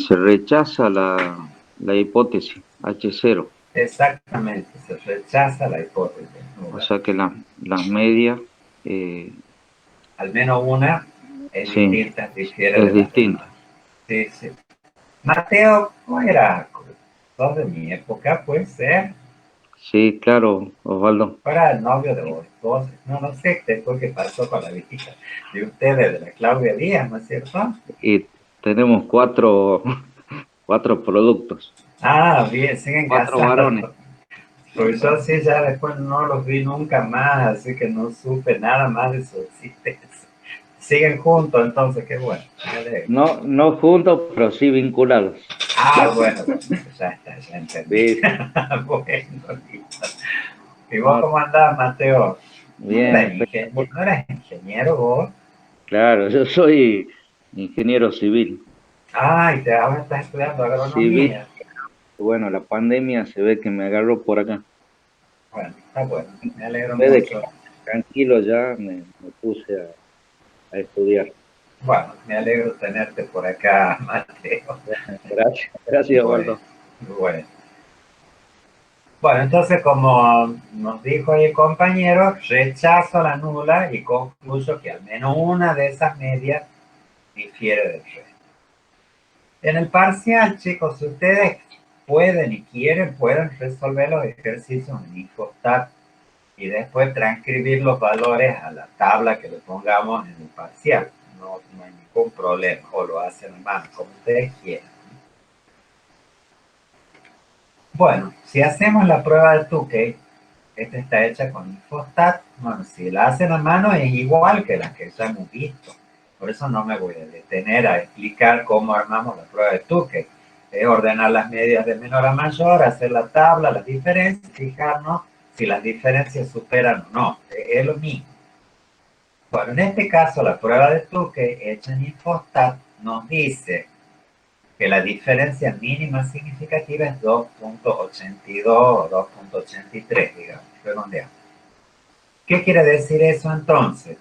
Se rechaza la hipótesis H0. Exactamente, se rechaza la hipótesis O nula. sea que las medias, Al menos una es sí, distinta, difiere de es las demás. distinta. Sí, sí. Mateo, ¿cómo era? ¿Sos de mi época? Puede ser. Sí, claro, Osvaldo. Para el novio de vos. No sé después qué pasó con la visita de ustedes, de la Claudia Díaz, ¿no es cierto? Y tenemos cuatro productos, Ah, bien, siguen 4 varones. casados. Pues yo sí ya después no los vi nunca más, así que no supe nada más de su existencia. Siguen juntos, entonces, qué bueno. Me alegro. No, no juntos, pero sí vinculados. Ah, bueno, ya está, ya entendí. Sí, sí. Bueno, listo. ¿Y vos No, cómo andás, Mateo? bien, espectacular. ¿No eras ingeniero vos? Claro, yo soy ingeniero civil. Ah, y ahora estás estudiando Civil, agronomía. bueno, la pandemia se ve que me agarró por acá. Bueno, está bueno, me alegro En vez de mucho. quedar tranquilo ya, me puse a estudiar. Bueno, me alegro tenerte por acá, Mateo. Gracias, gracias, Bueno, Osvaldo. bueno. Bueno, entonces, como nos dijo ahí el compañero, rechazo la nula y concluyo que al menos una de esas medias difiere del resto. En el parcial, chicos, si ustedes pueden y quieren, pueden resolver los ejercicios en Infostat y después transcribir los valores a la tabla que le pongamos en el parcial. No hay ningún problema, o lo hacen a mano, como ustedes quieran. Bueno, si hacemos la prueba de Tukey, esta está hecha con Infostat. Bueno, si la hacen a mano es igual que la que ya hemos visto. Por eso no me voy a detener a explicar cómo armamos la prueba de Tukey. Es ordenar las medias de menor a mayor, hacer la tabla, las diferencias, fijarnos si las diferencias superan o no. Es lo mismo. Bueno, en este caso, la prueba de Tukey hecha en Infostat nos dice que la diferencia mínima significativa es 2,82 o 2,83, digamos, redondeamos. ¿Qué quiere decir eso entonces?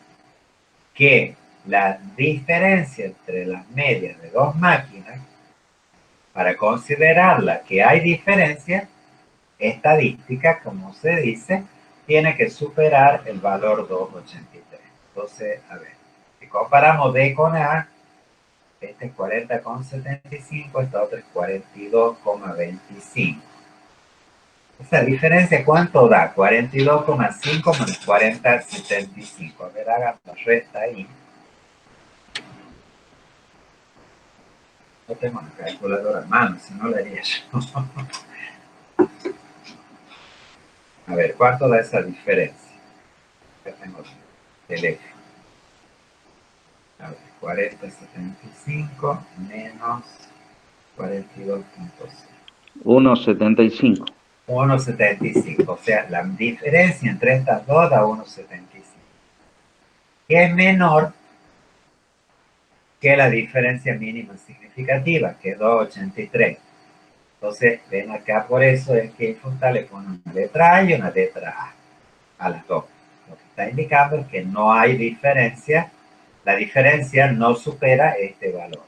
Que la diferencia entre las medias de dos máquinas, para considerarla que hay diferencia, estadística, como se dice, tiene que superar el valor 2,83. Entonces, a ver, si comparamos B con A, este es 40,75, esta otra es 42,25. Esa diferencia, ¿cuánto da? 42,5 menos 40,75. A ver, hagan la resta ahí. No tengo una calculadora a mano, si no la haría yo. A ver, ¿cuánto da esa diferencia? Ya tengo el teléfono. A ver, 40,75 menos 42,5. 1,75. 1,75. O sea, la diferencia entre estas dos da 1,75. Que es menor que la diferencia mínima significativa, que es 2,83. Entonces, ven acá, por eso es que Infostat le pone una letra A y una letra a las dos. Lo que está indicando es que no hay diferencia, la diferencia no supera este valor.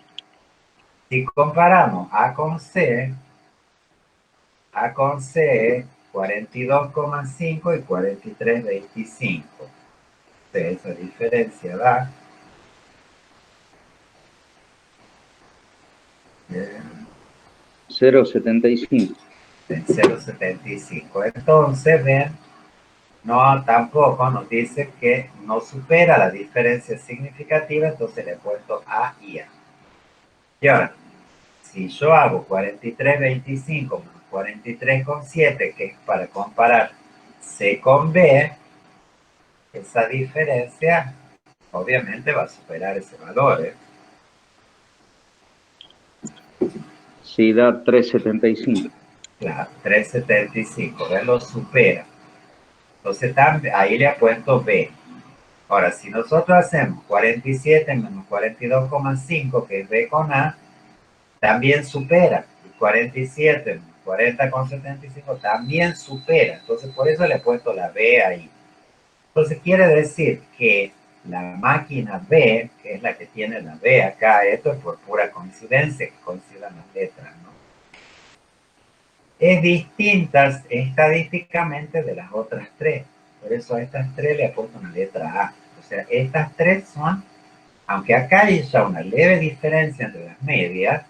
Si comparamos A con C es 42,5 y 43,25. Esa diferencia da 0,75. en 0,75. Entonces, ven, no, tampoco nos dice que no supera la diferencia significativa, entonces le he puesto A y A. Y ahora, si yo hago 43,25 menos 43,7, que es para comparar C con B, esa diferencia obviamente va a superar ese valor, ¿eh? Sí, da 3,75. Claro, 3,75, ¿ves? Lo supera. Entonces ahí le ha puesto B. Ahora, si nosotros hacemos 47 menos 42,5, que es B con A, también supera. Y 47 menos 40,75 también supera. Entonces, por eso le he puesto la B ahí. Entonces, quiere decir que la máquina B, que es la que tiene la B acá, esto es por pura coincidencia que coincidan las letras, ¿no? Es distinta estadísticamente de las otras tres. Por eso a estas tres le he puesto una letra A. O sea, estas tres son, aunque acá hay ya una leve diferencia entre las medias,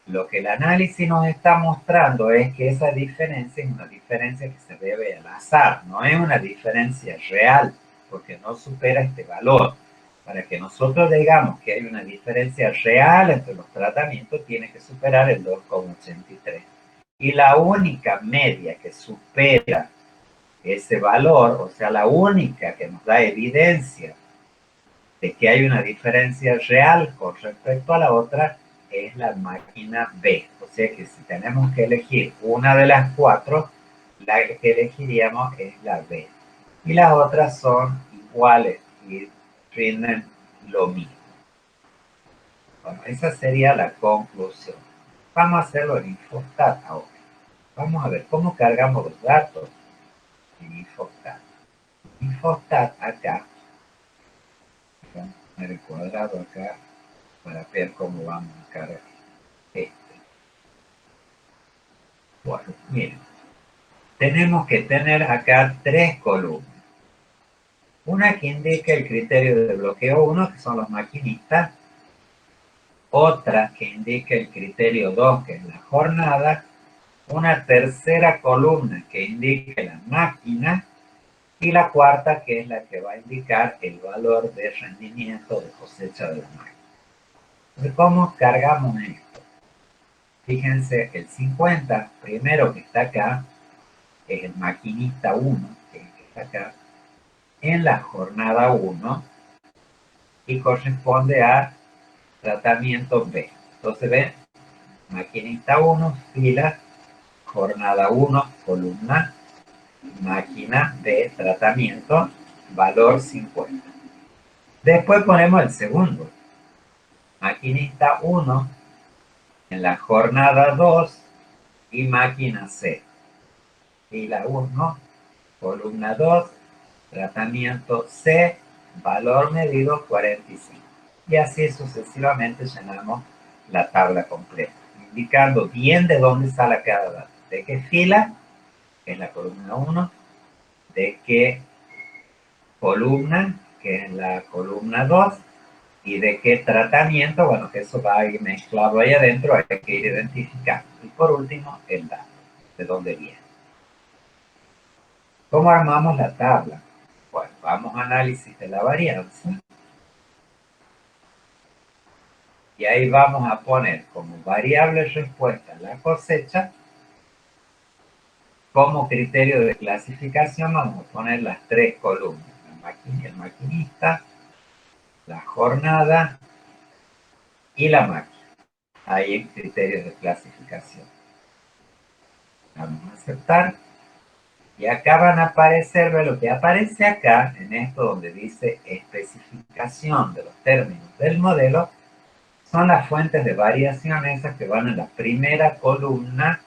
lo que el análisis nos está mostrando es que esa diferencia es una diferencia que se debe al azar, no es una diferencia real, porque no supera este valor. Para que nosotros digamos que hay una diferencia real entre los tratamientos, tiene que superar el 2,83. Y la única media que supera ese valor, o sea, la única que nos da evidencia de que hay una diferencia real con respecto a la otra, es la máquina B. O sea que si tenemos que elegir una de las cuatro, la que elegiríamos es la B. Y las otras son iguales y rinden lo mismo. Bueno, esa sería la conclusión. Vamos a hacerlo en Infostat ahora. Vamos a ver cómo cargamos los datos en Infostat. Infostat acá, vamos a poner el cuadrado acá para ver cómo vamos a cargar este. Bueno, miren, tenemos que tener acá tres columnas. Una que indica el criterio de bloqueo 1, que son los maquinistas. Otra que indica el criterio 2, que es la jornada. Una tercera columna que indique la máquina. Y la cuarta, que es la que va a indicar el valor de rendimiento de cosecha de la máquina. Entonces, ¿cómo cargamos esto? Fíjense, el 50, primero que está acá, es el maquinista 1, que está acá, en la jornada 1, y corresponde a tratamiento B. Entonces, ven, maquinista 1, fila, jornada 1, columna, máquina B, tratamiento, valor 50. Después ponemos el segundo, maquinista 1, en la jornada 2 y máquina C. Fila 1, columna 2, tratamiento C, valor medido 45. Y así sucesivamente llenamos la tabla completa, indicando bien de dónde sale cada dato, de qué fila que es la columna 1, de qué columna, que es la columna 2, y de qué tratamiento, bueno, que eso va a ir mezclado ahí adentro, hay que ir identificando. Y por último, el dato, de dónde viene. ¿Cómo armamos la tabla? Bueno, vamos a análisis de la varianza. Y ahí vamos a poner como variable respuesta la cosecha. Como criterio de clasificación vamos a poner las tres columnas. El maquinista, la jornada y la máquina. Ahí en criterios de clasificación. Vamos a aceptar. Y acá van a aparecer, ve lo que aparece acá, en esto donde dice especificación de los términos del modelo, son las fuentes de variación esas que van en la primera columna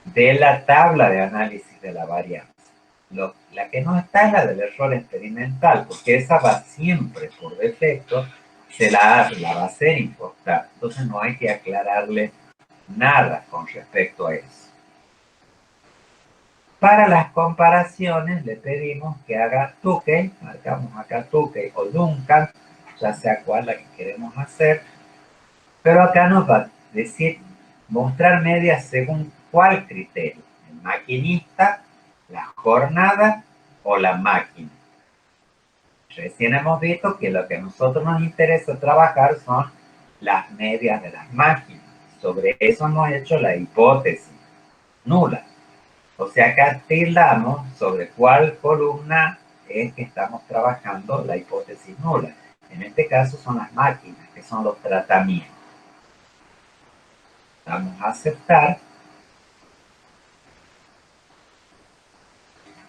de la tabla de análisis de la varianza. La que no está es la del error experimental, porque esa va siempre por defecto, la va a hacer importar. Entonces no hay que aclararle nada con respecto a eso. Para las comparaciones le pedimos que haga Tukey, marcamos acá Tukey o Duncan, ya sea cuál la que queremos hacer, pero acá nos va a decir mostrar medias según cuál criterio, el maquinista, la jornada o la máquina. Recién hemos visto que lo que a nosotros nos interesa trabajar son las medias de las máquinas. Sobre eso hemos hecho la hipótesis nula. O sea, acá tildamos sobre cuál columna es que estamos trabajando la hipótesis nula. En este caso son las máquinas, que son los tratamientos. Vamos a aceptar.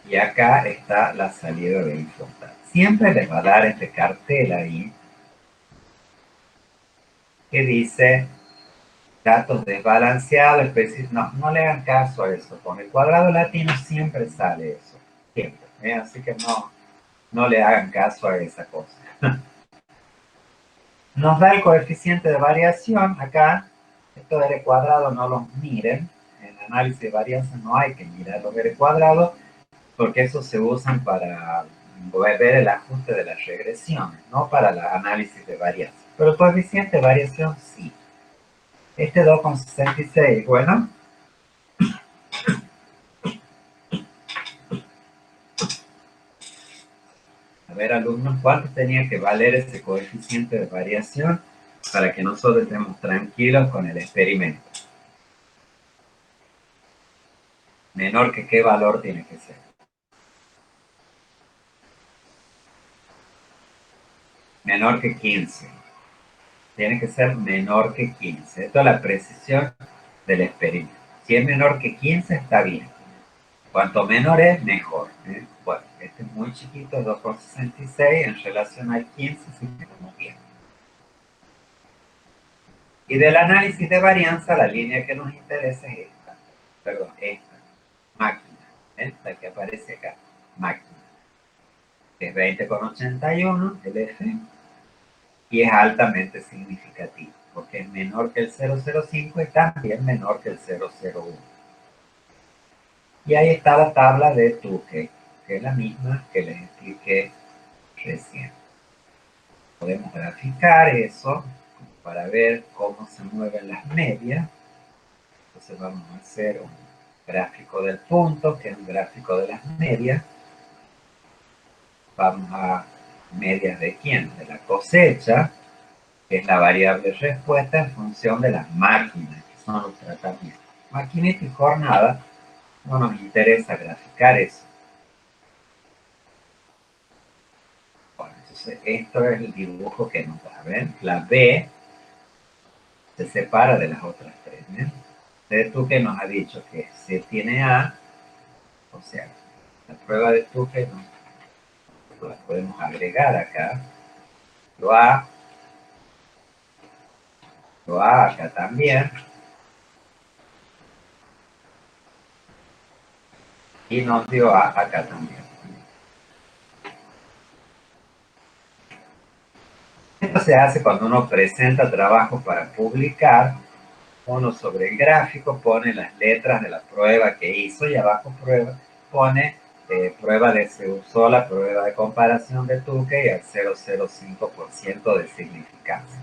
Y acá está la salida de Infotal. Siempre les va a dar este cartel ahí que dice datos desbalanceados, no le hagan caso a eso. Con el cuadrado latino siempre sale eso. Siempre. Así que no le hagan caso a esa cosa. Nos da el coeficiente de variación acá. Esto de R cuadrado no los miren. En análisis de varianza no hay que mirar los R cuadrados porque esos se usan para ver el ajuste de las regresiones, no para el análisis de varianza. Pero el coeficiente de variación sí. Este 2,66, bueno. A ver, alumnos, ¿cuánto tenía que valer ese coeficiente de variación para que nosotros estemos tranquilos con el experimento? Menor que qué valor tiene que ser. Menor que 15. Tiene que ser menor que 15. Esto es la precisión del experimento. Si es menor que 15, está bien. Cuanto menor es, mejor. Bueno, este es muy chiquito, 2,66 en relación al 15, sí tenemos bien. Y del análisis de varianza, la línea que nos interesa es esta. Perdón, esta. Máquina. Esta que aparece acá. Máquina. Es 20,81 el F. Y es altamente significativo, porque es menor que el 0,05 y también menor que el 0,01. Y ahí está la tabla de Tukey, que es la misma que les expliqué recién. Podemos graficar eso para ver cómo se mueven las medias. Entonces vamos a hacer un gráfico del punto, que es un gráfico de las medias. Vamos a medias de quién, de la cosecha, que es la variable respuesta en función de las máquinas, que son los tratamientos. Maquinita y jornada, no nos interesa graficar eso. Bueno, entonces esto es el dibujo que nos da, ¿ven? La B se separa de las otras tres, ¿ven? De Tukey nos ha dicho que C tiene A, o sea, la prueba de Tukey la podemos agregar acá. Lo A acá también. Y nos dio A acá también. Esto se hace cuando uno presenta trabajos para publicar. Uno sobre el gráfico pone las letras de la prueba que hizo y abajo prueba pone prueba de se usó la prueba de comparación de Tukey al 0,05% de significancia.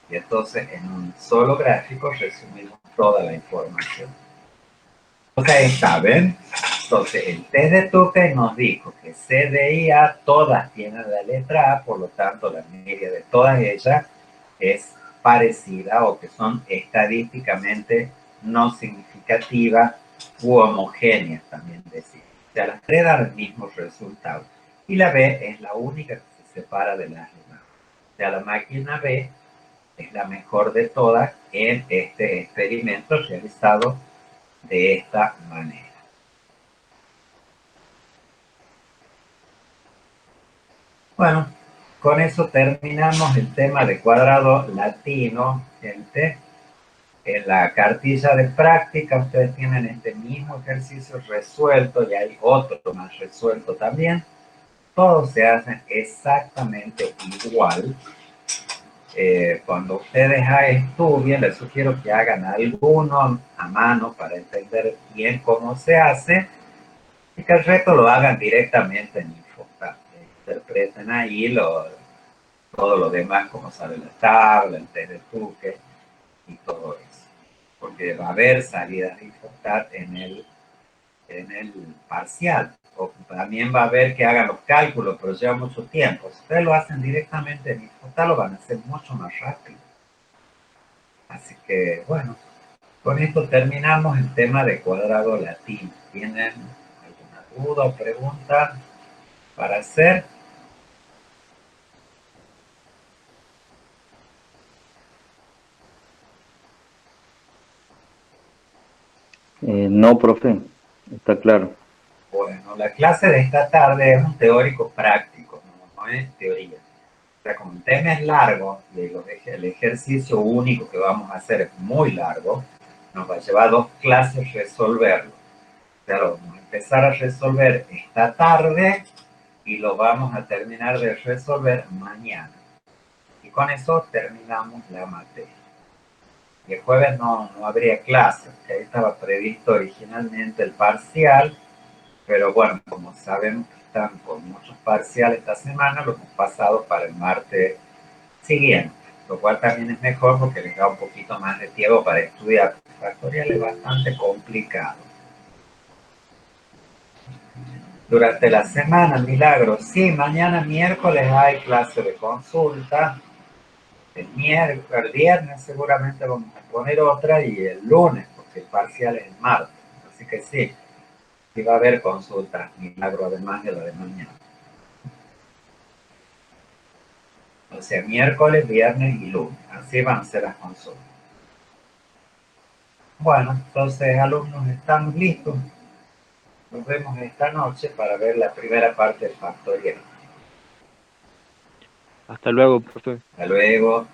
Y entonces en un solo gráfico resumimos toda la información. Entonces ahí está, ¿ven? Entonces el test de Tukey nos dijo que C, D y A todas tienen la letra A, por lo tanto la media de todas ellas es parecida o que son estadísticamente no significativas u homogéneas, también decimos. O sea, las tres dan el mismo resultado. Y la B es la única que se separa de las demás. O sea, la máquina B es la mejor de todas en este experimento realizado de esta manera. Bueno, con eso terminamos el tema de cuadrado latino, gente. En la cartilla de práctica ustedes tienen este mismo ejercicio resuelto y hay otro más resuelto también. Todos se hacen exactamente igual. Cuando ustedes estudien, les sugiero que hagan alguno a mano para entender bien cómo se hace y que el resto lo hagan directamente en Infostat. Interpreten ahí todo lo demás, como sale la tabla, el test de Tukey y todo eso. Porque va a haber salidas de Infostat en el parcial. O también va a haber que hagan los cálculos, pero lleva mucho tiempo. Si ustedes lo hacen directamente en Infostat, lo van a hacer mucho más rápido. Así que, bueno, con esto terminamos el tema de cuadrado latino. ¿Tienen alguna duda o pregunta para hacer? No, profe, está claro. Bueno, la clase de esta tarde es un teórico práctico, no es teoría. O sea, como el tema es largo y el ejercicio único que vamos a hacer es muy largo, nos va a llevar 2 clases resolverlo. O sea, lo vamos a empezar a resolver esta tarde y lo vamos a terminar de resolver mañana. Y con eso terminamos la materia. Y el jueves no habría clase, porque ahí estaba previsto originalmente el parcial, pero bueno, como saben, están con muchos parciales esta semana, lo hemos pasado para el martes siguiente, lo cual también es mejor porque les da un poquito más de tiempo para estudiar. El factorial es bastante complicado. Durante la semana, Milagros, sí, mañana miércoles hay clase de consulta. El viernes seguramente vamos a poner otra y el lunes, porque el parcial es el martes. Así que sí, sí va a haber consultas, Milagro, además de la de mañana. O sea, miércoles, viernes y lunes. Así van a ser las consultas. Bueno, entonces, alumnos, estamos listos. Nos vemos esta noche para ver la primera parte del factorial. Hasta luego, profe. Hasta luego.